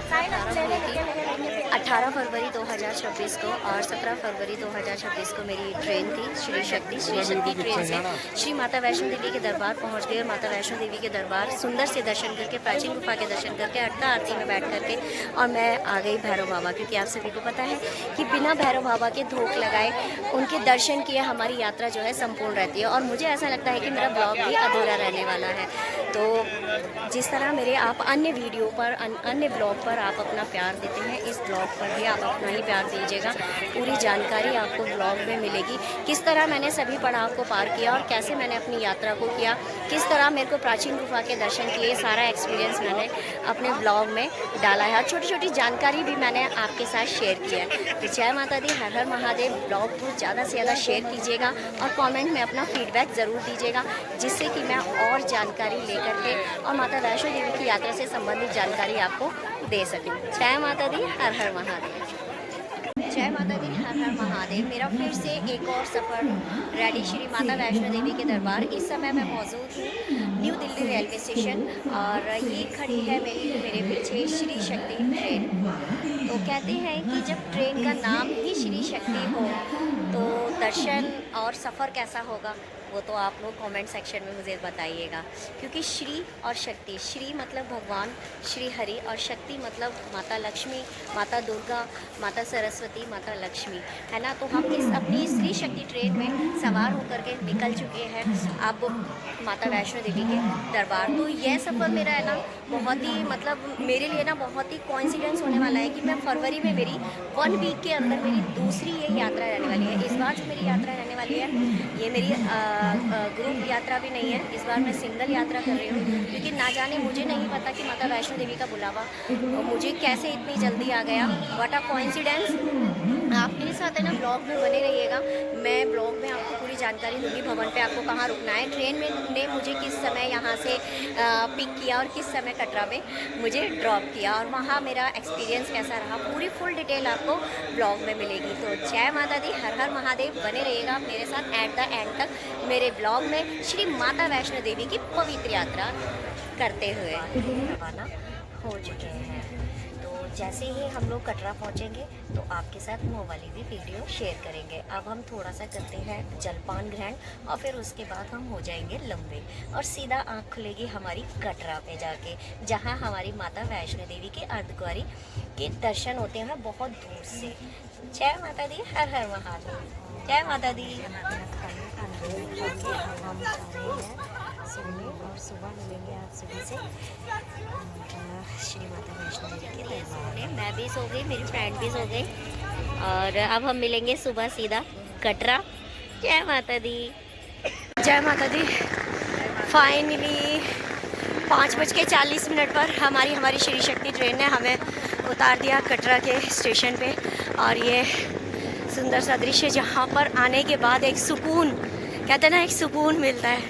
18 फरवरी 2026 को और 17 फरवरी 2026 को मेरी ट्रेन थी श्री शक्ति ट्रेन से श्री माता वैष्णो देवी के दरबार पहुंच गई और माता वैष्णो देवी के दरबार सुंदर से दर्शन करके, प्राचीन गुफा के दर्शन करके, अट्टा आरती में बैठ करके और मैं आ गई भैरव बाबा, क्योंकि आप सभी को पता है कि बिना भैरव बाबा के धोख लगाए, उनके दर्शन किए हमारी यात्रा जो है संपूर्ण रहती है। और मुझे ऐसा लगता है कि मेरा ब्लॉग भी अधूरा रहने वाला है। तो जिस तरह मेरे आप अन्य वीडियो पर, अन्य ब्लॉग पर आप अपना प्यार देते हैं, इस ब्लॉग पर भी आप अपना ही प्यार दीजिएगा। पूरी जानकारी आपको ब्लॉग में मिलेगी, किस तरह मैंने सभी पड़ाव को पार किया और कैसे मैंने अपनी यात्रा को किया, किस तरह मेरे को प्राचीन गुफा के दर्शन किए, सारा एक्सपीरियंस मैंने अपने ब्लॉग में डाला है और छोटी छोटी जानकारी भी मैंने आपके साथ शेयर किया है। तो जय माता दी, हर हर महादेव। ब्लॉग को ज़्यादा से ज़्यादा शेयर कीजिएगा और कमेंट में अपना फीडबैक ज़रूर दीजिएगा, जिससे कि मैं और जानकारी लेकर के और माता वैष्णो देवी की यात्रा से संबंधित जानकारी आपको दे सकूं। जय माता दी, हर हर महादेव। जय माता दी, हर हर महादेव। मेरा फिर से एक और सफ़र रेडी श्री माता वैष्णो देवी के दरबार। इस समय मैं मौजूद हूँ न्यू दिल्ली रेलवे स्टेशन और ये खड़ी है मेरे पीछे श्री शक्ति ट्रेन। तो कहते हैं कि जब ट्रेन का नाम ही श्री शक्ति हो तो दर्शन और सफ़र कैसा होगा, वो तो आप लोग कमेंट सेक्शन में मुझे बताइएगा। क्योंकि श्री और शक्ति, श्री मतलब भगवान श्री हरि और शक्ति मतलब माता लक्ष्मी, माता दुर्गा, माता सरस्वती, माता लक्ष्मी, है ना। तो हम इस अपनी श्री शक्ति ट्रेन में सवार होकर के निकल चुके हैं अब माता वैष्णो देवी के दरबार। तो यह सफ़र मेरा है ना बहुत ही मतलब मेरे लिए ना बहुत ही कोइंसिडेंस होने वाला है कि मैं फरवरी में मेरी 1 वीक के अंदर मेरी दूसरी ये यात्रा रहने वाली है। इस बार जो मेरी यात्रा रहने वाली है ये मेरी ग्रुप यात्रा भी नहीं है, इस बार मैं सिंगल यात्रा कर रही हूँ। क्योंकि ना जाने मुझे नहीं पता कि माता वैष्णो देवी का बुलावा मुझे कैसे इतनी जल्दी आ गया। What a coincidence. आप मेरे साथ है ना ब्लॉग में बने रहिएगा। मैं ब्लॉग में आपको पूरी जानकारी दूँगी, भवन पे आपको कहाँ रुकना है, ट्रेन में ने मुझे किस समय यहाँ से पिक किया और किस समय कटरा में मुझे ड्रॉप किया और वहाँ मेरा एक्सपीरियंस कैसा रहा, पूरी फुल डिटेल आपको ब्लॉग में मिलेगी। तो जय माता दी, हर हर महादेव। बने रहिएगा मेरे साथ एट द एंड तक मेरे ब्लॉग में श्री माता वैष्णो देवी की पवित्र यात्रा करते हुए रवाना हो चुके हैं। तो जैसे ही हम लोग कटरा पहुंचेंगे तो आपके साथ वो वाली भी वीडियो शेयर करेंगे। अब हम थोड़ा सा करते हैं जलपान ग्रहण और फिर उसके बाद हम हो जाएंगे लंबे और सीधा आँख खुलेगी हमारी कटरा पे जाके, जहां हमारी माता वैष्णो देवी के अर्धकुंवारी के दर्शन होते हैं बहुत दूर से। जय माता दी, हर हर महादेव। जय माता दी। हम जा रहे हैं सोने और सुबह मिलेंगे आप सभी से श्री माता वैष्णो देवी के दरबार। मैं भी सो गई, मेरी फ्रेंड भी सो गई और अब हम मिलेंगे सुबह सीधा कटरा। जय माता दी। जय माता दी। फाइनली 5:40 पर हमारी श्री शक्ति ट्रेन ने हमें उतार दिया कटरा के स्टेशन पे। और ये सुंदर सा दृश्य जहाँ पर आने के बाद एक सुकून, कहते हैं ना, एक सुकून मिलता है।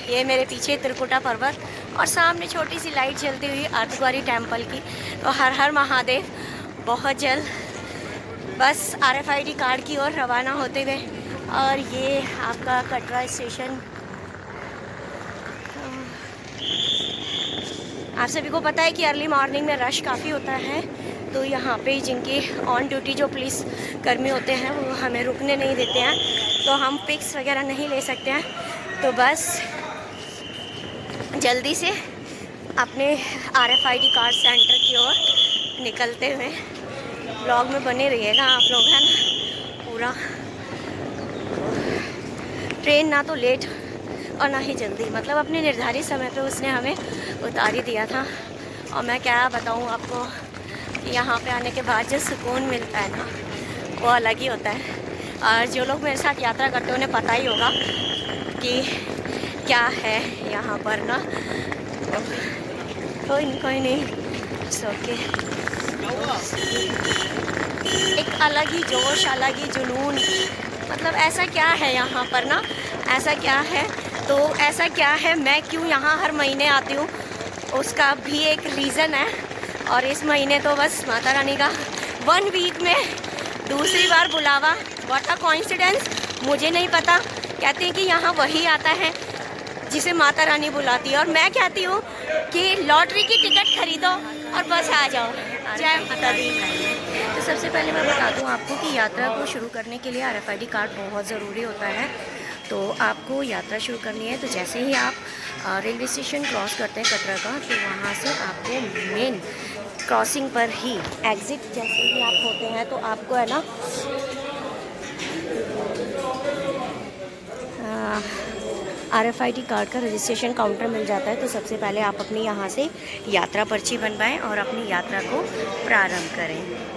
ये मेरे पीछे त्रिकुटा पर्वत और सामने छोटी सी लाइट जलती हुई अर्धकुंवारी टेम्पल की। तो हर हर महादेव। बहुत जल्द बस RFID कार्ड की ओर रवाना होते हुए। और ये आपका कटरा स्टेशन। आप सभी को पता है कि अर्ली मॉर्निंग में रश काफ़ी होता है, तो यहाँ पे जिनके ऑन ड्यूटी जो पुलिस कर्मी होते हैं वो हमें रुकने नहीं देते हैं, तो हम पिक्स वगैरह नहीं ले सकते हैं। तो बस जल्दी से अपने RFID कार्ड सेंटर की ओर निकलते हुए ब्लॉग में बने रहिएगा आप लोग, है ना। पूरा ट्रेन ना तो लेट और ना ही जल्दी, मतलब अपने निर्धारित समय पे उसने हमें उतार ही दिया था। और मैं क्या बताऊँ आपको, यहाँ पे आने के बाद जो सुकून मिलता है ना वो अलग ही होता है। और जो लोग मेरे साथ यात्रा करते हैं उन्हें पता ही होगा कि क्या है यहाँ पर ना। कोई नहीं ओके। एक अलग ही जोश, अलग ही जुनून, मतलब ऐसा क्या है यहाँ पर ना, ऐसा क्या है, तो ऐसा क्या है, मैं क्यों यहाँ हर महीने आती हूँ उसका भी एक रीज़न है। और इस महीने तो बस माता रानी का 1 वीक में दूसरी बार बुलावा। व्हाट अ कोइंसिडेंस, मुझे नहीं पता। कहते हैं कि यहाँ वही आता है जिसे माता रानी बुलाती है। और मैं कहती हूँ कि लॉटरी की टिकट खरीदो और बस आ जाओ। जय माता दी। तो सबसे पहले मैं बता दूँ आपको कि यात्रा को शुरू करने के लिए RFID कार्ड बहुत ज़रूरी होता है। तो आपको यात्रा शुरू करनी है तो जैसे ही आप रेलवे स्टेशन क्रॉस करते हैं कटरा का, तो वहाँ से आपको मेन क्रॉसिंग पर ही एग्ज़िट जैसे ही आप होते हैं तो आपको है ना RFID कार्ड का रजिस्ट्रेशन काउंटर मिल जाता है। तो सबसे पहले आप अपनी यहाँ से यात्रा पर्ची बनवाएं और अपनी यात्रा को प्रारंभ करें।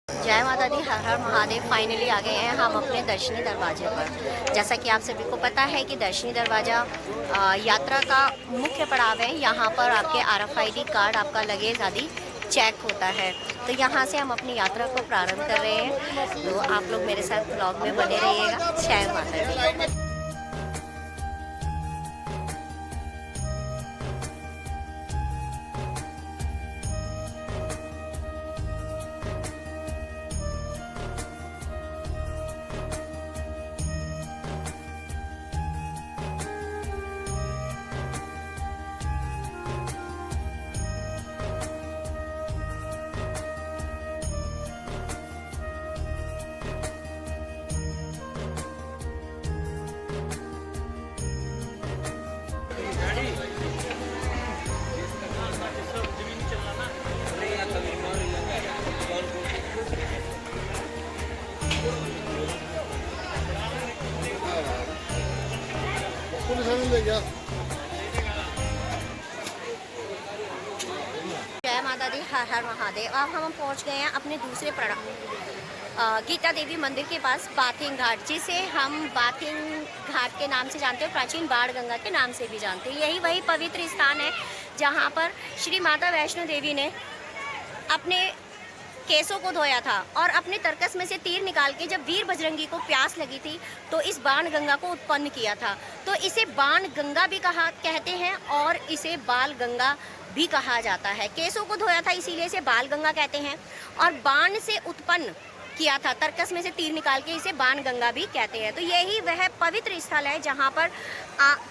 जय माता दी, हर हर महादेव। फाइनली आ गए हैं हम अपने दर्शनी दरवाजे पर। जैसा कि आप सभी को पता है कि दर्शनी दरवाज़ा यात्रा का मुख्य पड़ाव है। यहाँ पर आपके RFID कार्ड, आपका लगेज आदि चेक होता है। तो यहाँ से हम अपनी यात्रा को प्रारंभ कर रहे हैं। तो आप लोग मेरे साथ ब्लॉग में बने रहिएगा। जय माता दी। जय माता दी, हर हर महादेव। अब हम पहुंच गए हैं अपने दूसरे गीता देवी मंदिर के पास, बाथिंग घाट, जिसे हम बाथिंग घाट के नाम से जानते हैं, प्राचीन बाण गंगा के नाम से भी जानते हैं। यही वही पवित्र स्थान है जहां पर श्री माता वैष्णो देवी ने अपने केसों को धोया था और अपने तरकस में से तीर निकाल के जब वीर बजरंगी को प्यास लगी थी तो इस बाण गंगा को उत्पन्न किया था। तो इसे बाण गंगा भी कहते हैं और इसे बाल गंगा भी कहा जाता है। केसों को धोया था इसीलिए इसे बाल गंगा कहते हैं, और बाण से उत्पन्न किया था, तरकस में से तीर निकाल के इसे बाण गंगा भी कहते हैं। तो यही वह पवित्र स्थल है जहाँ पर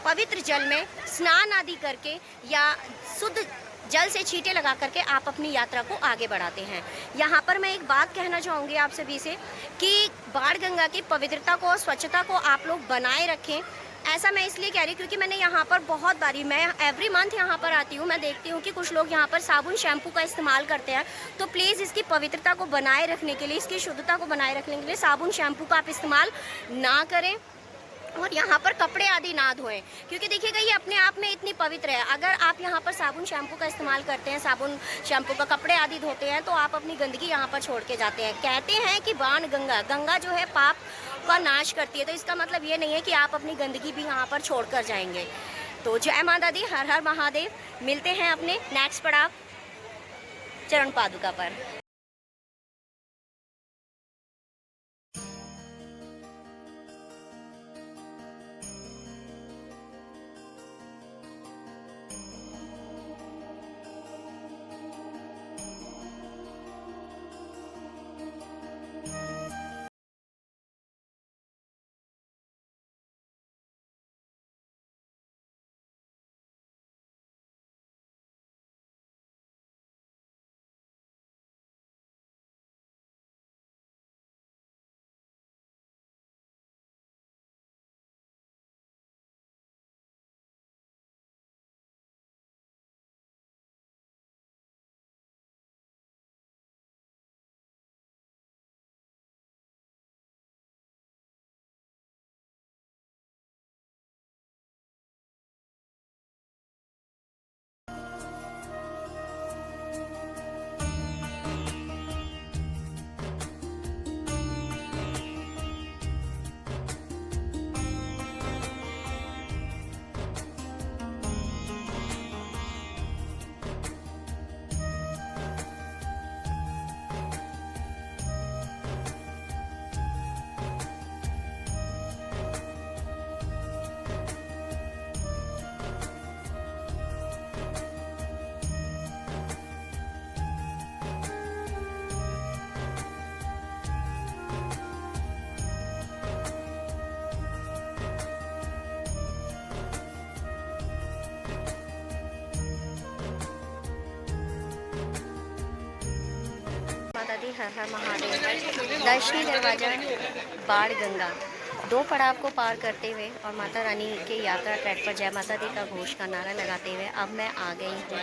पवित्र जल में स्नान आदि करके या शुद्ध जल से छींटे लगा करके आप अपनी यात्रा को आगे बढ़ाते हैं। यहाँ पर मैं एक बात कहना चाहूँगी आप सभी से कि बाण गंगा की पवित्रता को और स्वच्छता को आप लोग बनाए रखें। ऐसा मैं इसलिए कह रही हूँ क्योंकि मैंने यहाँ पर बहुत बारी, मैं एवरी मंथ यहाँ पर आती हूँ, मैं देखती हूँ कि कुछ लोग यहाँ पर साबुन शैम्पू का इस्तेमाल करते हैं। तो प्लीज़ इसकी पवित्रता को बनाए रखने के लिए, इसकी शुद्धता को बनाए रखने के लिए साबुन शैम्पू का आप इस्तेमाल ना करें और यहाँ पर कपड़े आदि ना धोएं, क्योंकि देखिएगा ये अपने आप में इतनी पवित्र है। अगर आप यहाँ पर साबुन शैम्पू का इस्तेमाल करते हैं, साबुन शैम्पू का कपड़े आदि धोते हैं, तो आप अपनी गंदगी यहाँ पर छोड़ के जाते हैं। कहते हैं कि बाण गंगा, गंगा जो है पाप का नाश करती है, तो इसका मतलब ये नहीं है कि आप अपनी गंदगी भी यहाँ पर छोड़ कर जाएंगे। तो जय माता दी, हर हर महादेव। मिलते हैं अपने नेक्स्ट पड़ाव चरण पादुका पर। माता दी, हर हर महादेव। दर्शनी दरवाजा बाण गंगा, 2 पड़ाव को पार करते हुए और माता रानी के यात्रा ट्रैक पर जय माता दी का घोष का नारा लगाते हुए अब मैं आ गई हूँ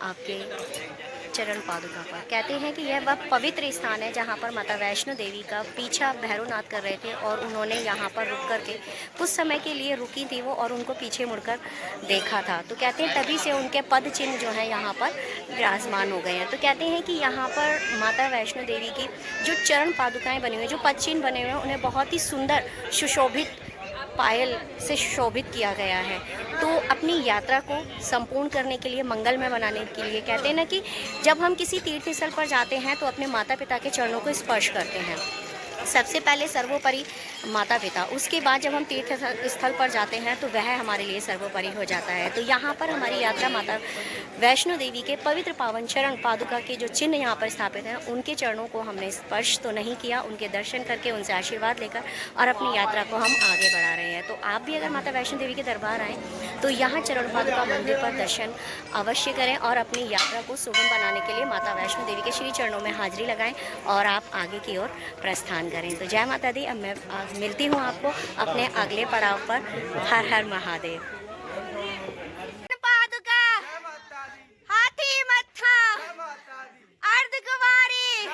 आपके चरण पादुका पर। कहते हैं कि यह वह पवित्र स्थान है जहाँ पर माता वैष्णो देवी का पीछा भैरवनाथ कर रहे थे और उन्होंने यहाँ पर रुक कर के कुछ समय के लिए रुकी थी वो और उनको पीछे मुड़कर देखा था। तो कहते हैं तभी से उनके पद चिन्ह जो है यहाँ पर विराजमान हो गए हैं। तो कहते हैं कि यहाँ पर माता वैष्णो देवी की जो चरण पादुकाएँ बनी हुई हैं, जो पद चिन्ह बने हुए हैं, उन्हें बहुत ही सुंदर सुशोभित पायल से शोभित किया गया है। तो अपनी यात्रा को संपूर्ण करने के लिए, मंगलमय बनाने के लिए कहते हैं ना कि जब हम किसी तीर्थ स्थल पर जाते हैं तो अपने माता पिता के चरणों को स्पर्श करते हैं। सबसे पहले सर्वोपरि माता पिता, उसके बाद जब हम तीर्थ स्थल पर जाते हैं तो वह हमारे लिए सर्वोपरि हो जाता है। तो यहाँ पर हमारी यात्रा माता वैष्णो देवी के पवित्र पावन चरण पादुका के जो चिन्ह यहाँ पर स्थापित हैं, उनके चरणों को हमने स्पर्श तो नहीं किया, उनके दर्शन करके उनसे आशीर्वाद लेकर और अपनी यात्रा को हम आगे बढ़ा रहे हैं। तो आप भी अगर माता वैष्णो देवी के दरबार आएँ तो यहाँ चरण पादुका मंदिर पर दर्शन अवश्य करें और अपनी यात्रा को सुगम बनाने के लिए माता वैष्णो देवी के श्री चरणों में हाजिरी लगाएं और आप आगे की ओर प्रस्थान करें। तो जय माता दी। अब मैं मिलती हूँ आपको अपने अगले पड़ाव पर। हर हर महादेव। पादुका, हाथी मत्था, अर्धकुंवारी,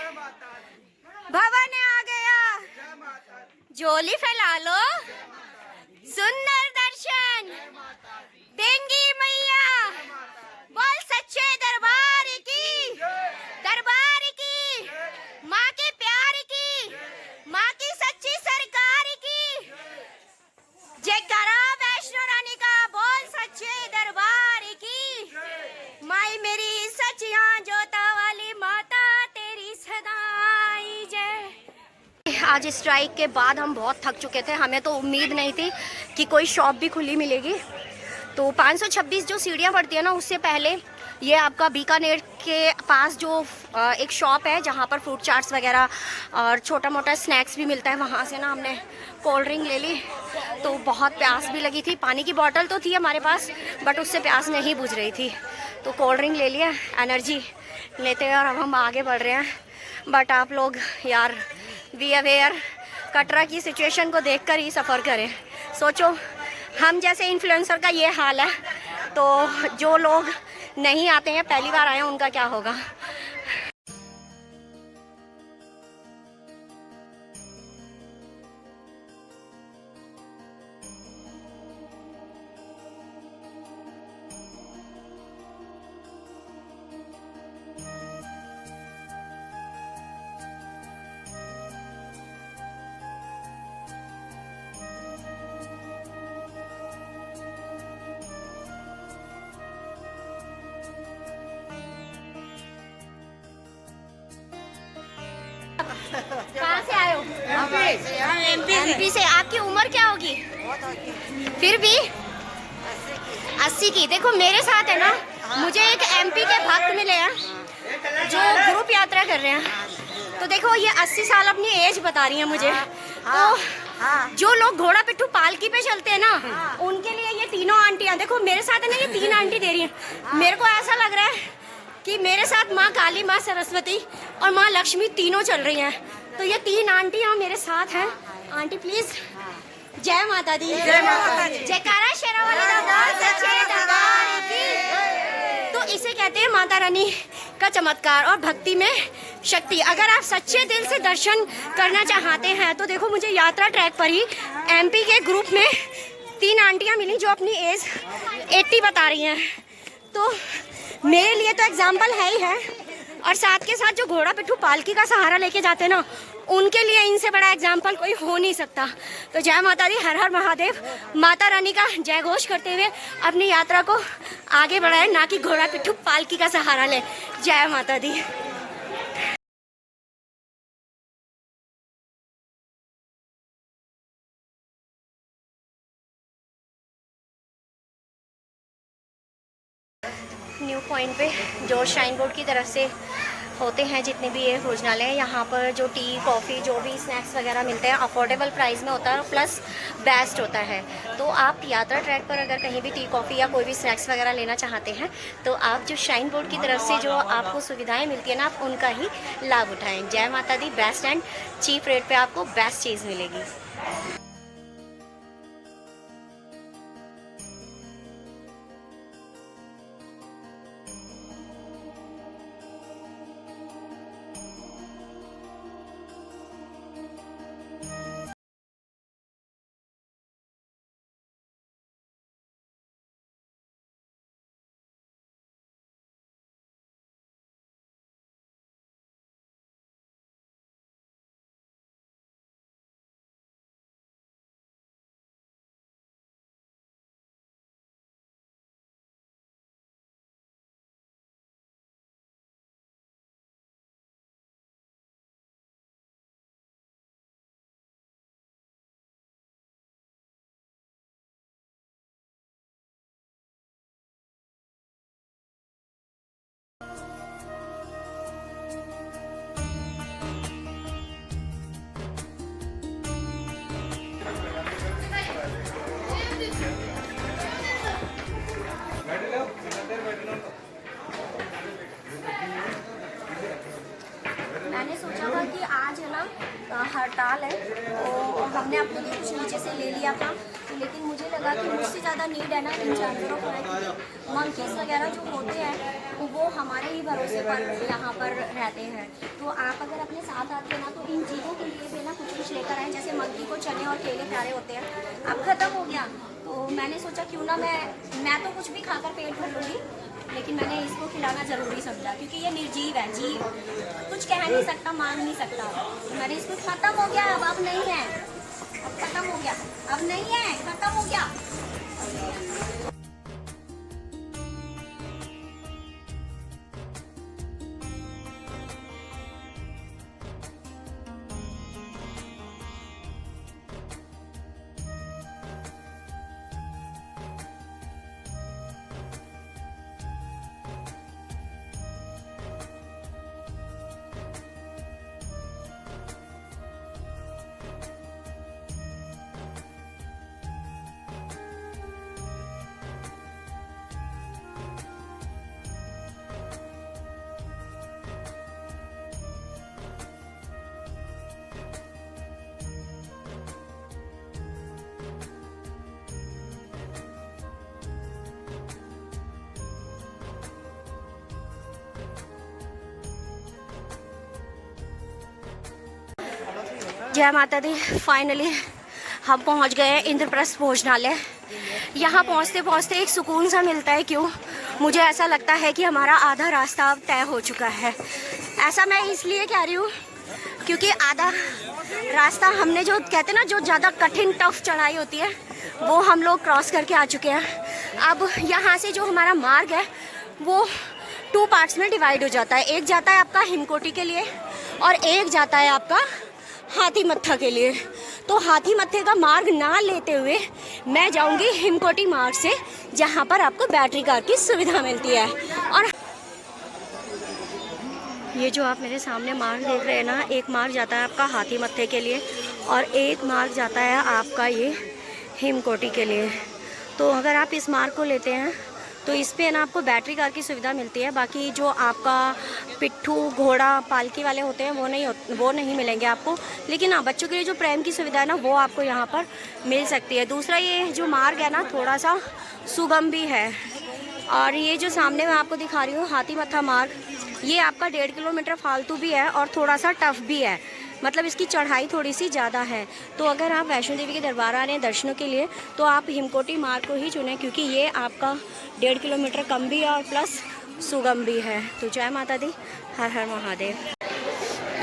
भवन आ गया, झोली फैला लो, सुंदर दर्शन देंगी मैया। बोल सच्चे दरबार की, दरबार की, माँ के प्यार की, माँ की सच्ची सरकार की। जयकारा वैष्णो रानी का, बोल सच्चे दरबार की। माई मेरी सचिया जोता वाली माता तेरी सदाई जय। आज स्ट्राइक के बाद हम बहुत थक चुके थे, हमें तो उम्मीद नहीं थी कि कोई शॉप भी खुली मिलेगी। तो 526 जो सीढ़ियाँ पड़ती है ना, उससे पहले ये आपका बीकानेर के पास जो एक शॉप है जहाँ पर फ्रूट चाट्स वगैरह और छोटा मोटा स्नैक्स भी मिलता है, वहाँ से ना हमने कोल्ड ड्रिंक ले ली। तो बहुत प्यास भी लगी थी, पानी की बोतल तो थी हमारे पास बट उससे प्यास नहीं बुझ रही थी, तो कोल्ड ड्रिंक ले लिया, एनर्जी लेते हैं और अब हम आगे बढ़ रहे हैं। बट आप लोग यार बी अवेयर, कटरा की सिचुएशन को देखकर ही सफ़र करें। सोचो हम जैसे इन्फ्लुएंसर का ये हाल है, तो जो लोग नहीं आते हैं, पहली बार आए हैं, उनका क्या होगा। कहाँ से आए हो? एमपी से। आपकी उम्र क्या होगी? फिर भी 80 की। देखो मेरे साथ है ना, मुझे एक एमपी के भक्त मिले हैं जो ग्रुप यात्रा कर रहे हैं। तो देखो ये 80 साल अपनी एज बता रही है मुझे। तो जो लोग घोड़ा पिट्ठू पालकी पे चलते हैं ना, उनके लिए ये तीनों आंटियां, देखो मेरे साथ है ना, ये 3 आंटी दे रही हैं। मेरे को ऐसा लग रहा है कि मेरे साथ माँ काली, माँ सरस्वती और माँ लक्ष्मी तीनों चल रही हैं। तो ये 3 आंटियां मेरे साथ हैं। Aunty please. जय माता दी। जयकारा शेरावाली दरबार सच्चे दरबार की। तो इसे कहते हैं माता रानी का चमत्कार और भक्ति में शक्ति। अगर आप सच्चे दिल से दर्शन करना चाहते हैं तो देखो मुझे यात्रा ट्रैक पर ही एमपी के ग्रुप में 3 आंटियां मिली जो अपनी एज 80 बता रही हैं। तो मेरे लिए तो एग्जाम्पल है ही है, और साथ के साथ जो घोड़ा पिट्ठू पालकी का सहारा लेके जाते हैं ना, उनके लिए इनसे बड़ा एग्जाम्पल कोई हो नहीं सकता। तो जय माता दी, हर हर महादेव। माता रानी का जय घोष करते हुए अपनी यात्रा को आगे बढ़ाए, ना कि घोड़ा पिट्ठू पालकी का सहारा ले। जय माता दी। न्यू पॉइंट पे जो श्राइन बोर्ड की तरफ से होते हैं जितने भी ये भोजनालय हैं, यहाँ पर जो टी कॉफ़ी जो भी स्नैक्स वगैरह मिलते हैं अफोर्डेबल प्राइस में होता है, प्लस बेस्ट होता है। तो आप यात्रा ट्रैक पर अगर कहीं भी टी कॉफ़ी या कोई भी स्नैक्स वगैरह लेना चाहते हैं तो आप जो श्राइन बोर्ड की तरफ से जो आपको सुविधाएं मिलती है ना, आप उनका ही लाभ उठाएँ। जय माता दी। बेस्ट एंड चीप रेट पर आपको बेस्ट चीज़ मिलेगी। मैंने सोचा था कि आज है ना हड़ताल है, तो हमने अपने लिए कुछ नीचे से ले लिया था, लेकिन मुझे लगा कि मुझसे ज़्यादा नीड है ना इन जानवरों को है, क्योंकि मंकीज़ वगैरह जो होते हैं वो हमारे ही भरोसे पर यहाँ पर रहते हैं। तो आप अगर अपने साथ आते हैं ना तो इन चीज़ों के लिए भी ना कुछ लेकर आए। जैसे मंकी को चने और केले प्यारे होते हैं, अब ख़त्म हो गया, तो मैंने सोचा क्यों ना मैं तो कुछ भी खाकर पेट भर लूँगी, लेकिन मैंने इसको खिलाना ज़रूरी समझा, क्योंकि ये निर्जीव है, जीव कुछ कह नहीं सकता, मांग नहीं सकता। तो मैंने इसको ख़त्म हो गया, अब नहीं है, अब ख़त्म हो गया, अब नहीं है, ख़त्म हो गया। जय माता दी। फाइनली हम पहुंच गए हैं इंद्रप्रस्थ भोजनालय। यहाँ पहुंचते पहुंचते एक सुकून सा मिलता है। क्यों? मुझे ऐसा लगता है कि हमारा आधा रास्ता अब तय हो चुका है। ऐसा मैं इसलिए कह रही हूँ क्योंकि आधा रास्ता हमने, जो कहते हैं ना, जो ज़्यादा कठिन टफ चढ़ाई होती है, वो हम लोग क्रॉस करके आ चुके हैं। अब यहाँ से जो हमारा मार्ग है वो 2 पार्ट्स में डिवाइड हो जाता है। एक जाता है आपका हिमकोटी के लिए और एक जाता है आपका हाथी मत्था के लिए। तो हाथी मत्थे का मार्ग ना लेते हुए मैं जाऊंगी हिमकोटी मार्ग से, जहाँ पर आपको बैटरी कार की सुविधा मिलती है। और ये जो आप मेरे सामने मार्ग देख रहे हैं ना, एक मार्ग जाता है आपका हाथी मत्थे के लिए और एक मार्ग जाता है आपका ये हिमकोटी के लिए। तो अगर आप इस मार्ग को लेते हैं तो इस पे ना आपको बैटरी कार की सुविधा मिलती है। बाकी जो आपका पिट्ठू, घोड़ा, पालकी वाले होते हैं वो नहीं मिलेंगे आपको। लेकिन हाँ, बच्चों के लिए जो प्रेम की सुविधा है ना, वो आपको यहाँ पर मिल सकती है। दूसरा, ये जो मार्ग है ना, थोड़ा सा सुगम भी है। और ये जो सामने मैं आपको दिखा रही हूँ हाथी मत्था मार्ग, ये आपका 1.5 किलोमीटर फालतू भी है और थोड़ा सा टफ भी है। मतलब इसकी चढ़ाई थोड़ी सी ज़्यादा है। तो अगर आप वैष्णो देवी के दरबार आ रहे हैं दर्शनों के लिए तो आप हिमकोटी मार्ग को ही चुनें, क्योंकि ये आपका 1.5 किलोमीटर कम भी है और प्लस सुगम भी है। तो जय माता दी, हर हर महादेव।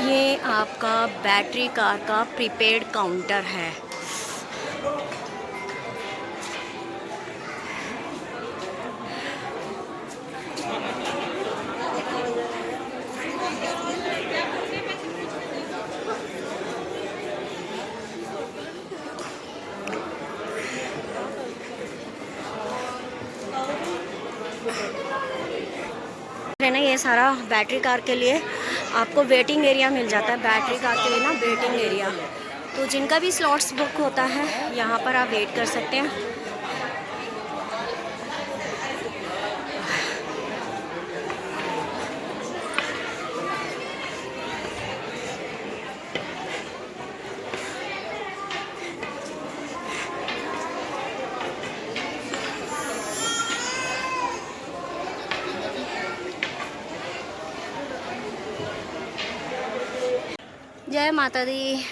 ये आपका बैटरी कार का प्रीपेड काउंटर है। है ना, ये सारा बैटरी कार के लिए आपको वेटिंग एरिया मिल जाता है। बैटरी कार के लिए ना वेटिंग एरिया, तो जिनका भी स्लॉट्स बुक होता है यहाँ पर आप वेट कर सकते हैं। जय माता दी।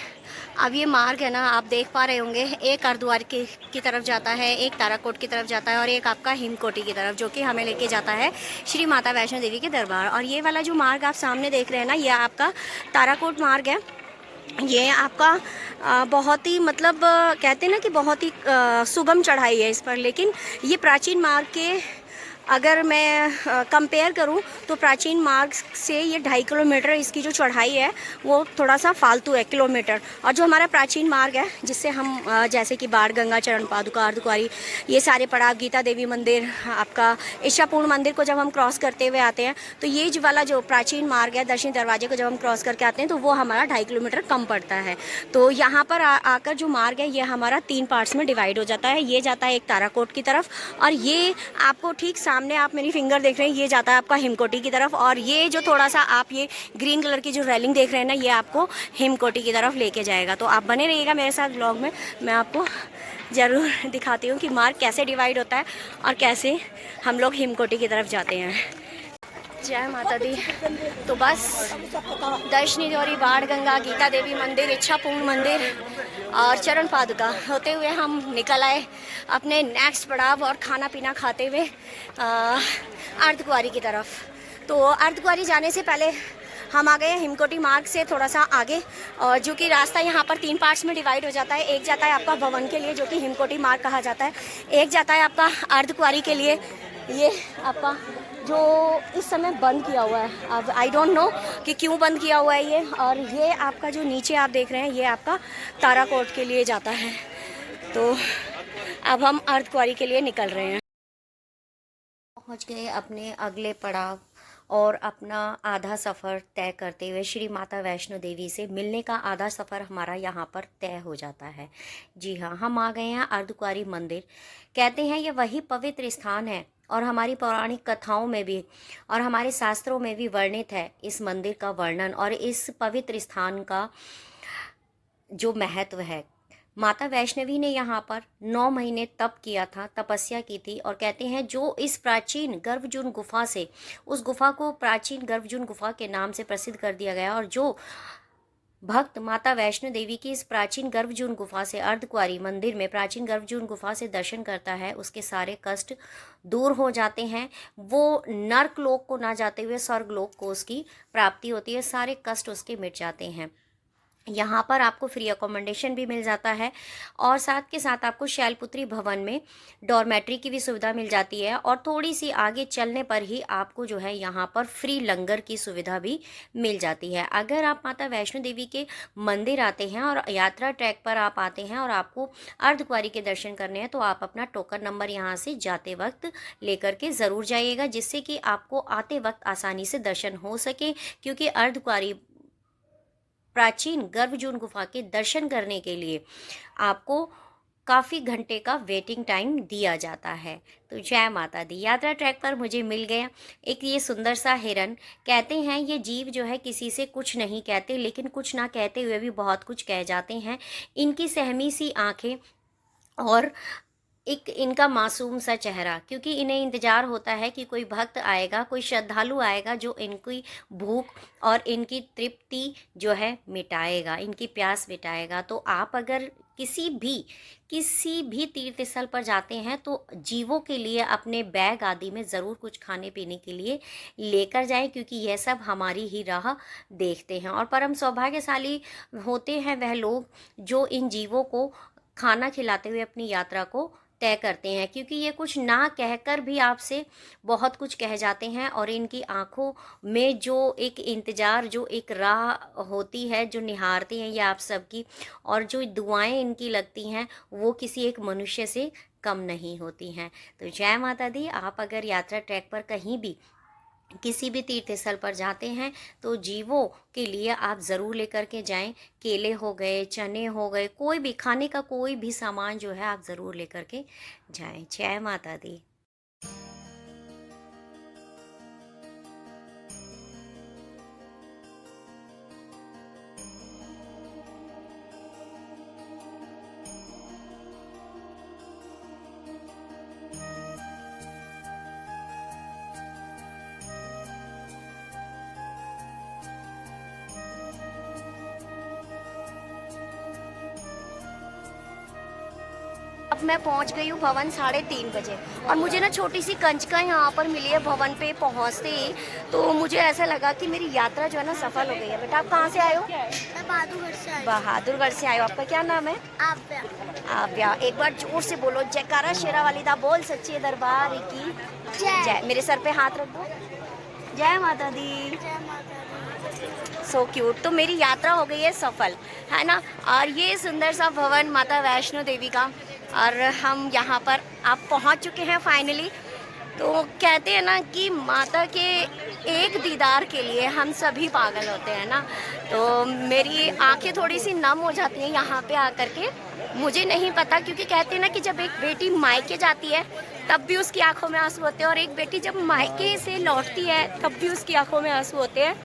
अब ये मार्ग है ना, आप देख पा रहे होंगे, एक हरिद्वार की तरफ जाता है, एक ताराकोट की तरफ जाता है और एक आपका हिमकोटी की तरफ, जो कि हमें लेके जाता है श्री माता वैष्णो देवी के दरबार। और ये वाला जो मार्ग आप सामने देख रहे हैं ना, ये आपका ताराकोट मार्ग है। ये आपका बहुत ही, मतलब कहते हैं ना कि बहुत ही सुगम चढ़ाई है इस पर। लेकिन ये प्राचीन मार्ग के, अगर मैं कंपेयर करूं तो प्राचीन मार्ग से ये 2.5 किलोमीटर इसकी जो चढ़ाई है वो थोड़ा सा फालतू है, किलोमीटर। और जो हमारा प्राचीन मार्ग है, जिससे हम जैसे कि बाण गंगा, चरण पादुका, अर्धकुंवारी, ये सारे पड़ाव, गीता देवी मंदिर, आपका इच्छापूर्ण मंदिर को जब हम क्रॉस करते हुए आते हैं तो ये जो वाला जो प्राचीन मार्ग है, दक्षिण दरवाजे को जब हम क्रॉस करके आते हैं तो वो हमारा 2.5 किलोमीटर कम पड़ता है। तो यहाँ पर आकर जो मार्ग है ये हमारा 3 पार्ट्स में डिवाइड हो जाता है। ये जाता है एक ताराकोट की तरफ और ये आपको ठीक सामने आप मेरी फिंगर देख रहे हैं, ये जाता है आपका हिमकोटी की तरफ। और ये जो थोड़ा सा आप ये ग्रीन कलर की जो रेलिंग देख रहे हैं ना, ये आपको हिमकोटी की तरफ लेके जाएगा। तो आप बने रहिएगा मेरे साथ ब्लॉग में, मैं आपको ज़रूर दिखाती हूँ कि मार्ग कैसे डिवाइड होता है और कैसे हम लोग हिमकोटी की तरफ जाते हैं। जय माता दी। तो बस दर्शनी देवरी, बाण गंगा, गीता देवी मंदिर, इच्छापूर्ण मंदिर और चरण पादुका होते हुए हम निकल आए अपने नेक्स्ट पड़ाव और खाना पीना खाते हुए अर्धकुंवारी की तरफ। तो अर्धकुंवारी जाने से पहले हम आ गए हैं हिमकोटी मार्ग से थोड़ा सा आगे, और जो कि रास्ता यहाँ पर 3 पार्ट्स में डिवाइड हो जाता है। एक जाता है आपका भवन के लिए, जो कि हिमकोटी मार्ग कहा जाता है। एक जाता है आपका अर्धकुंवारी के लिए, ये आपका जो इस समय बंद किया हुआ है। अब आई डोंट नो कि क्यों बंद किया हुआ है ये। और ये आपका जो नीचे आप देख रहे हैं, ये आपका ताराकोट के लिए जाता है। तो अब हम अर्धकुंवारी के लिए निकल रहे हैं। पहुंच गए अपने अगले पड़ाव और अपना आधा सफ़र तय करते हुए श्री माता वैष्णो देवी से मिलने का आधा सफ़र हमारा यहाँ पर तय हो जाता है। जी हाँ, हम आ गए हैं अर्धकुंवारी मंदिर। कहते हैं ये वही पवित्र स्थान है और हमारी पौराणिक कथाओं में भी और हमारे शास्त्रों में भी वर्णित है इस मंदिर का वर्णन और इस पवित्र स्थान का जो महत्व है। माता वैष्णवी ने यहाँ पर 9 महीने तप किया था, तपस्या की थी। और कहते हैं जो इस प्राचीन गर्भजून गुफा से, उस गुफा को प्राचीन गर्भजून गुफा के नाम से प्रसिद्ध कर दिया गया। और जो भक्त माता वैष्णो देवी की इस प्राचीन गर्भजून गुफा से, अर्धकुंवारी मंदिर में प्राचीन गर्भजून गुफा से दर्शन करता है, उसके सारे कष्ट दूर हो जाते हैं। वो नर्क लोक को ना जाते हुए स्वर्ग लोक को उसकी प्राप्ति होती है, सारे कष्ट उसके मिट जाते हैं। यहाँ पर आपको फ्री अकोमोडेशन भी मिल जाता है और साथ के साथ आपको शैलपुत्री भवन में डॉर्मेट्री की भी सुविधा मिल जाती है, और थोड़ी सी आगे चलने पर ही आपको जो है यहाँ पर फ्री लंगर की सुविधा भी मिल जाती है। अगर आप माता वैष्णो देवी के मंदिर आते हैं और यात्रा ट्रैक पर आप आते हैं और आपको अर्धकुंवारी के दर्शन करने हैं, तो आप अपना टोकन नंबर यहाँ से जाते वक्त लेकर के ज़रूर जाइएगा, जिससे कि आपको आते वक्त आसानी से दर्शन हो सके। क्योंकि अर्धकुंवारी प्राचीन गर्भजून गुफा के दर्शन करने के लिए आपको काफ़ी घंटे का वेटिंग टाइम दिया जाता है। तो जय माता दी। यात्रा ट्रैक पर मुझे मिल गया एक ये सुंदर सा हिरन। कहते हैं ये जीव जो है किसी से कुछ नहीं कहते, लेकिन कुछ ना कहते हुए भी बहुत कुछ कह जाते हैं। इनकी सहमी सी आंखें और एक इनका मासूम सा चेहरा, क्योंकि इन्हें इंतज़ार होता है कि कोई भक्त आएगा, कोई श्रद्धालु आएगा जो इनकी भूख और इनकी तृप्ति जो है मिटाएगा, इनकी प्यास मिटाएगा। तो आप अगर किसी भी तीर्थ स्थल पर जाते हैं तो जीवों के लिए अपने बैग आदि में ज़रूर कुछ खाने पीने के लिए लेकर जाएं, क्योंकि यह सब हमारी ही राह देखते हैं। और परम सौभाग्यशाली होते हैं वह लोग जो इन जीवों को खाना खिलाते हुए अपनी यात्रा को तय करते हैं, क्योंकि ये कुछ ना कहकर भी आपसे बहुत कुछ कह जाते हैं। और इनकी आंखों में जो एक इंतज़ार, जो एक राह होती है जो निहारते हैं ये आप सबकी, और जो दुआएं इनकी लगती हैं वो किसी एक मनुष्य से कम नहीं होती हैं। तो जय माता दी। आप अगर यात्रा ट्रैक पर कहीं भी किसी भी तीर्थ स्थल पर जाते हैं तो जीवों के लिए आप ज़रूर लेकर के जाएं। केले हो गए, चने हो गए, कोई भी खाने का कोई भी सामान जो है आप ज़रूर लेकर के जाएं। जय माता दी। अब मैं पहुंच गई हूँ भवन 3:30 बजे, और मुझे ना छोटी सी कंचका यहाँ पर मिली है भवन पे पहुँचते ही। तो मुझे ऐसा लगा कि मेरी यात्रा जो है ना सफल हो गई है। बेटा आप कहाँ से आए हो? मैं बहादुरगढ़ से आई हूँ। बहादुरगढ़ से आए हो। आपका क्या नाम है? आव्या। आव्या। एक बार जोर से बोलो, जयकारा शेरा वाली दा बोल सच्चे दरबार की जय। मेरे सर पे हाथ रख दो। जय माता दी। जय माता दी। So cute. तो मेरी यात्रा हो गई है सफल, है ना। और ये सुंदर सा भवन माता वैष्णो देवी का, और हम यहाँ पर आप पहुँच चुके हैं फाइनली। तो कहते हैं ना कि माता के एक दीदार के लिए हम सभी पागल होते हैं ना। तो मेरी आंखें थोड़ी सी नम हो जाती हैं यहाँ पे आकर के। मुझे नहीं पता, क्योंकि कहते हैं ना कि जब एक बेटी मायके जाती है तब भी उसकी आंखों में आंसू होते हैं, और एक बेटी जब मायके से लौटती है तब भी उसकी आंखों में आंसू होते हैं।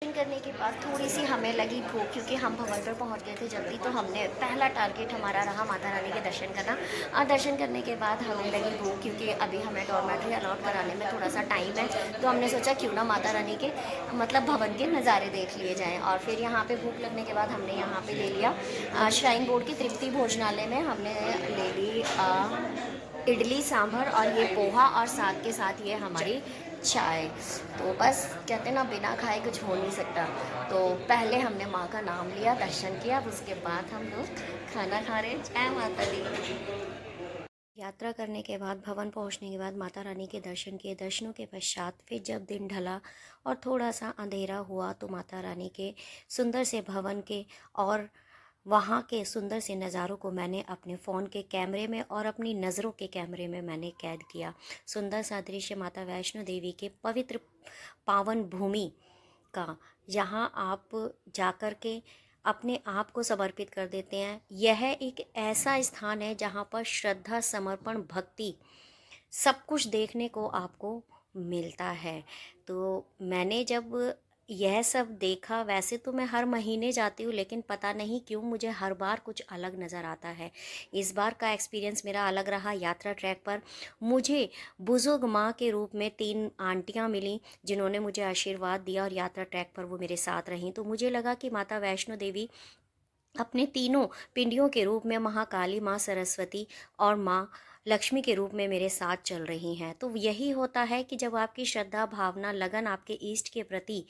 दर्शन करने के बाद थोड़ी सी हमें लगी भूख, क्योंकि हम भवन पर पहुंच गए थे जल्दी, तो हमने पहला टारगेट हमारा रहा माता रानी के दर्शन करना। और दर्शन करने के बाद हमें लगी भूख, क्योंकि अभी हमें डॉर्मेट्री अलॉट कराने में थोड़ा सा टाइम है, तो हमने सोचा क्यों ना माता रानी के मतलब भवन के नज़ारे देख लिए जाएँ। और फिर यहाँ पर भूख लगने के बाद हमने यहाँ पर ले लिया श्राइन बोर्ड की तृप्ति भोजनालय में हमने ले ली इडली सांभर और ये पोहा, और साथ के साथ ये हमारी चाय। तो बस कहते हैं ना, बिना खाए कुछ हो नहीं सकता। तो पहले हमने माँ का नाम लिया, दर्शन किया, उसके बाद हम लोग खाना खा रहे हैं। जय माता दी। यात्रा करने के बाद, भवन पहुंचने के बाद माता रानी के दर्शन किए। दर्शनों के पश्चात फिर जब दिन ढला और थोड़ा सा अंधेरा हुआ, तो माता रानी के सुंदर से भवन के और वहाँ के सुंदर से नज़ारों को मैंने अपने फ़ोन के कैमरे में और अपनी नज़रों के कैमरे में मैंने कैद किया। सुंदर सा दृश्य माता वैष्णो देवी के पवित्र पावन भूमि का, जहाँ आप जाकर के अपने आप को समर्पित कर देते हैं। यह एक ऐसा स्थान है जहाँ पर श्रद्धा, समर्पण, भक्ति सब कुछ देखने को आपको मिलता है। तो मैंने जब यह सब देखा, वैसे तो मैं हर महीने जाती हूँ, लेकिन पता नहीं क्यों मुझे हर बार कुछ अलग नज़र आता है। इस बार का एक्सपीरियंस मेरा अलग रहा। यात्रा ट्रैक पर मुझे बुज़ुर्ग माँ के रूप में 3 आंटियाँ मिलीं, जिन्होंने मुझे आशीर्वाद दिया, और यात्रा ट्रैक पर वो मेरे साथ रहीं। तो मुझे लगा कि माता वैष्णो देवी अपने तीनों पिंडियों के रूप में, महाकाली, माँ सरस्वती और माँ लक्ष्मी के रूप में मेरे साथ चल रही हैं। तो यही होता है कि जब आपकी श्रद्धा, भावना, लगन आपके इष्ट के प्रति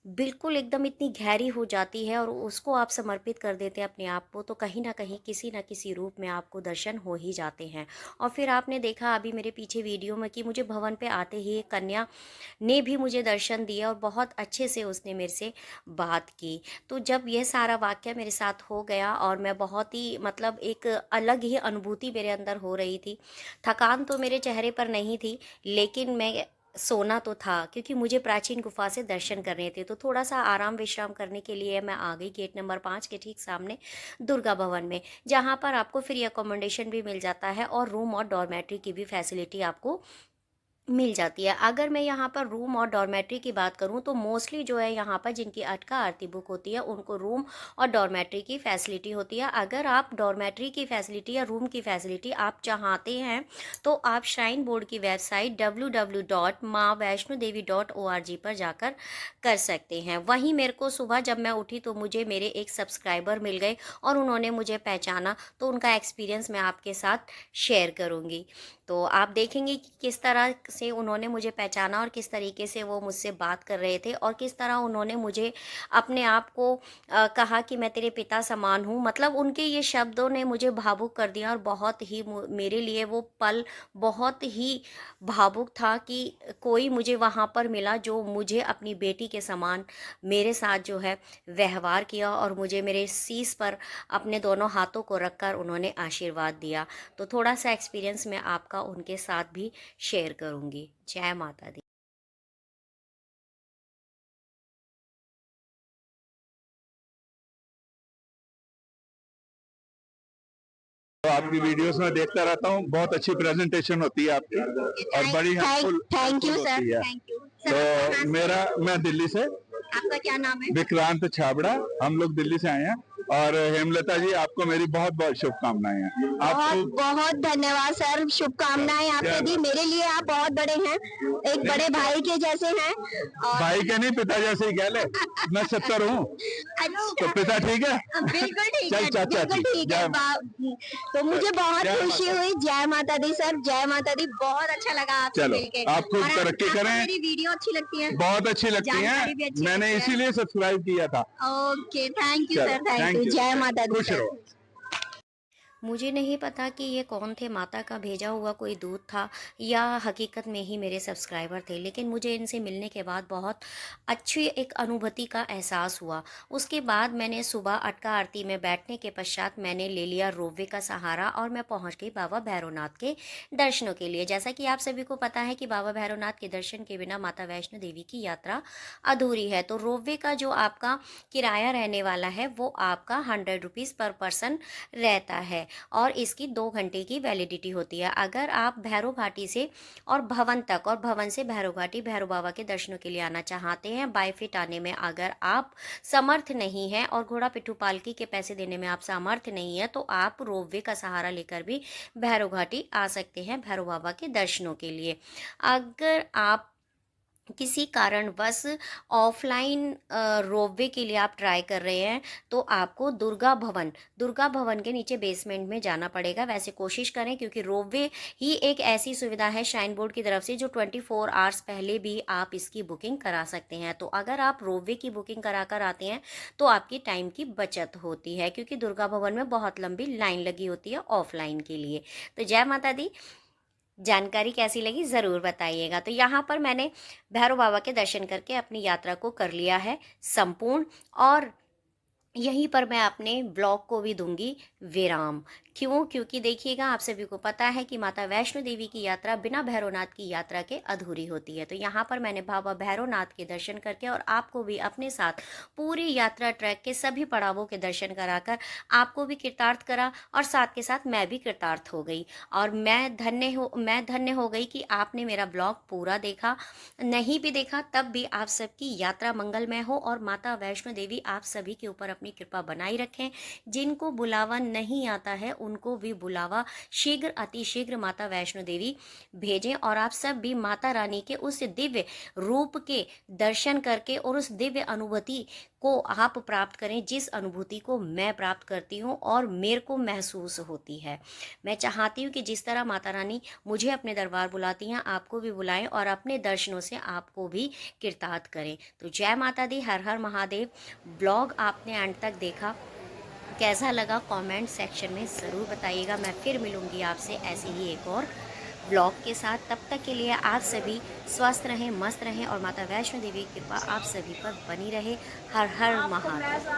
बिल्कुल एकदम इतनी गहरी हो जाती है और उसको आप समर्पित कर देते हैं अपने आप को, तो कहीं ना कहीं किसी न किसी रूप में आपको दर्शन हो ही जाते हैं। और फिर आपने देखा अभी मेरे पीछे वीडियो में कि मुझे भवन पे आते ही एक कन्या ने भी मुझे दर्शन दिया और बहुत अच्छे से उसने मेरे से बात की। तो जब यह सारा वाक़या मेरे साथ हो गया और मैं बहुत ही मतलब एक अलग ही अनुभूति मेरे अंदर हो रही थी। थकान तो मेरे चेहरे पर नहीं थी, लेकिन मैं सोना तो था, क्योंकि मुझे प्राचीन गुफा से दर्शन करने थे। तो थोड़ा सा आराम विश्राम करने के लिए मैं आ गई गेट नंबर 5 के ठीक सामने दुर्गा भवन में, जहाँ पर आपको फ्री अकोमोडेशन भी मिल जाता है और रूम और डॉर्मेट्री की भी फैसिलिटी आपको मिल जाती है। अगर मैं यहाँ पर रूम और डॉर्मेट्री की बात करूँ, तो मोस्टली जो है यहाँ पर जिनकी अटका आरती बुक होती है, उनको रूम और डॉर्मेट्री की फैसिलिटी होती है। अगर आप डॉर्मेट्री की फैसिलिटी या रूम की फैसिलिटी आप चाहते हैं, तो आप श्राइन बोर्ड की वेबसाइट www.maawaishnodevi.org पर जाकर कर सकते हैं। वहीं मेरे को सुबह जब मैं उठी, तो मुझे मेरे एक सब्सक्राइबर मिल गए और उन्होंने मुझे पहचाना, तो उनका एक्सपीरियंस मैं आपके साथ शेयर करूँगी। तो आप देखेंगे कि किस तरह से उन्होंने मुझे पहचाना और किस तरीके से वो मुझसे बात कर रहे थे, और किस तरह उन्होंने मुझे अपने आप को कहा कि मैं तेरे पिता समान हूँ। मतलब उनके ये शब्दों ने मुझे भावुक कर दिया, और बहुत ही मेरे लिए वो पल बहुत ही भावुक था कि कोई मुझे वहाँ पर मिला जो मुझे अपनी बेटी के समान मेरे साथ जो है व्यवहार किया, और मुझे मेरे शीश पर अपने दोनों हाथों को रखकर उन्होंने आशीर्वाद दिया। तो थोड़ा सा एक्सपीरियंस मैं आपका उनके साथ भी शेयर करूंगी। जय माता दी। तो आपकी वीडियोस में देखता रहता हूँ, बहुत अच्छी प्रेजेंटेशन होती है आपकी और बड़ी हेल्पफुल थैंक यू सर, होती है। थैंक यू तो मैं दिल्ली से, आपका क्या नाम है? विक्रांत छाबड़ा, हम लोग दिल्ली से आए हैं। और हेमलता जी, आपको मेरी बहुत बहुत शुभकामनाएं हैं। बहुत बहुत धन्यवाद सर, शुभकामनाएं आपके भी। मेरे लिए आप बहुत बड़े हैं, एक बड़े भाई के जैसे हैं। और भाई के नहीं, पिता जैसे ही कह ले। मैं 70 हूँ, तो पिता ठीक है। बिल्कुल ठीक है, चल चाचा, बिल्कुल ठीक है। तो मुझे बहुत खुशी हुई। जय माता दी सर, जय माता दी। बहुत अच्छा लगा आपसे चलो, मिलके। आप खूब तरक्की करें। मेरी वीडियो अच्छी लगती है, बहुत अच्छी लगती जानकारी भी है, अच्छी मैंने लगती है। इसीलिए सब्सक्राइब किया था। ओके, थैंक यू चलो, sir, thank thank you. You. जय माता दी खुश सर। रहो। मुझे नहीं पता कि ये कौन थे, माता का भेजा हुआ कोई दूत था या हकीकत में ही मेरे सब्सक्राइबर थे, लेकिन मुझे इनसे मिलने के बाद बहुत अच्छी एक अनुभूति का एहसास हुआ। उसके बाद मैंने सुबह अटका आरती में बैठने के पश्चात मैंने ले लिया रोपवे का सहारा और मैं पहुंच गई बाबा भैरवनाथ के दर्शनों के लिए। जैसा कि आप सभी को पता है कि बाबा भैरवनाथ के दर्शन के बिना माता वैष्णो देवी की यात्रा अधूरी है। तो रोपवे का जो आपका किराया रहने वाला है, वो आपका 100 रुपीज़ पर पर्सन रहता है। और इसकी 2 घंटे की वैलिडिटी होती है। अगर आप भैरव घाटी से और भवन तक और भवन से भैरव घाटी भैरव बाबा के दर्शनों के लिए आना चाहते हैं, बाय फीट आने में अगर आप समर्थ नहीं हैं और घोड़ा पिट्ठू पालकी के पैसे देने में आप समर्थ नहीं है, तो आप रोपवे का सहारा लेकर भी भैरव घाटी आ सकते हैं भैरव बाबा के दर्शनों के लिए। अगर आप किसी कारणवश ऑफलाइन रोपवे के लिए आप ट्राई कर रहे हैं, तो आपको दुर्गा भवन के नीचे बेसमेंट में जाना पड़ेगा। वैसे कोशिश करें, क्योंकि रोपवे ही एक ऐसी सुविधा है श्राइन बोर्ड की तरफ से जो 24 आवर्स पहले भी आप इसकी बुकिंग करा सकते हैं। तो अगर आप रोपवे की बुकिंग करा कर आते हैं तो आपकी टाइम की बचत होती है, क्योंकि दुर्गा भवन में बहुत लंबी लाइन लगी होती है ऑफलाइन के लिए। तो जय माता दी। जानकारी कैसी लगी ज़रूर बताइएगा। तो यहाँ पर मैंने भैरव बाबा के दर्शन करके अपनी यात्रा को कर लिया है संपूर्ण, और यहीं पर मैं अपने ब्लॉग को भी दूंगी विराम। क्यों? क्योंकि देखिएगा, आप सभी को पता है कि माता वैष्णो देवी की यात्रा बिना भैरवनाथ की यात्रा के अधूरी होती है। तो यहाँ पर मैंने बाबा भैरवनाथ के दर्शन करके और आपको भी अपने साथ पूरी यात्रा ट्रैक के सभी पड़ावों के दर्शन कराकर आपको भी कृतार्थ करा, और साथ के साथ मैं भी कृतार्थ हो गई। और मैं धन्य हो गई कि आपने मेरा ब्लॉग पूरा देखा। नहीं भी देखा तब भी आप सबकी यात्रा मंगलमय हो, और माता वैष्णो देवी आप सभी के ऊपर अपनी कृपा बनाई रखें। जिनको बुलावा नहीं आता है उनको भी बुलावा शीघ्र अतिशीघ्र माता वैष्णो देवी भेजें, और आप सब भी माता रानी के उस दिव्य रूप के दर्शन करके और उस दिव्य अनुभूति को आप प्राप्त करें, जिस अनुभूति को मैं प्राप्त करती हूँ और मेरे को महसूस होती है। मैं चाहती हूँ कि जिस तरह माता रानी मुझे अपने दरबार बुलाती हैं, आपको भी बुलाएं और अपने दर्शनों से आपको भी कृतार्थ करें। तो जय माता दी, हर हर महादेव। ब्लॉग आपने अंत तक देखा, कैसा लगा कमेंट सेक्शन में ज़रूर बताइएगा। मैं फिर मिलूँगी आपसे ऐसे ही एक और ब्लॉग के साथ। तब तक के लिए आप सभी स्वस्थ रहें, मस्त रहें, और माता वैष्णो देवी की कृपा आप सभी पर बनी रहे। हर हर महादेव।